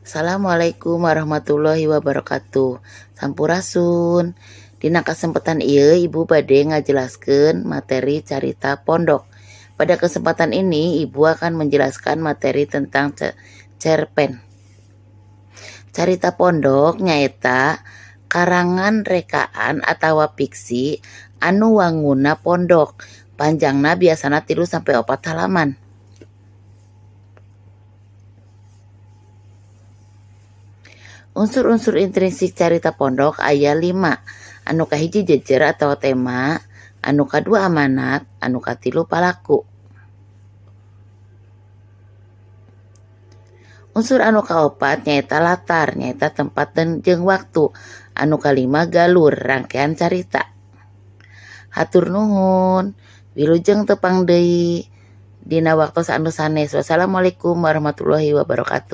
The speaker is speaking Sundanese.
Assalamualaikum warahmatullahi wabarakatuh. Sampurasun. Dina kesempatan ieu Ibu bade ngajelaskeun materi carita pondok. Pada kesempatan ini Ibu akan menjelaskan materi tentang cerpen. Carita pondok nyaeta karangan rekaan atawa fiksi anu wanguna pondok. Panjangna biasana 3-4 halaman. Unsur-unsur intrinsik carita pondok aya 5. Anu kahiji jejer atau tema, anu kadua amanat, anu katilu palaku. Unsur anu kaopat nyaeta latar, nyaeta tempat dan jeung waktu. Anu kalima galur, rangkean carita. Hatur nuhun, wilujeng tepang deui dina waktos anu sanes. Wassalamualaikum warahmatullahi wabarakatuh.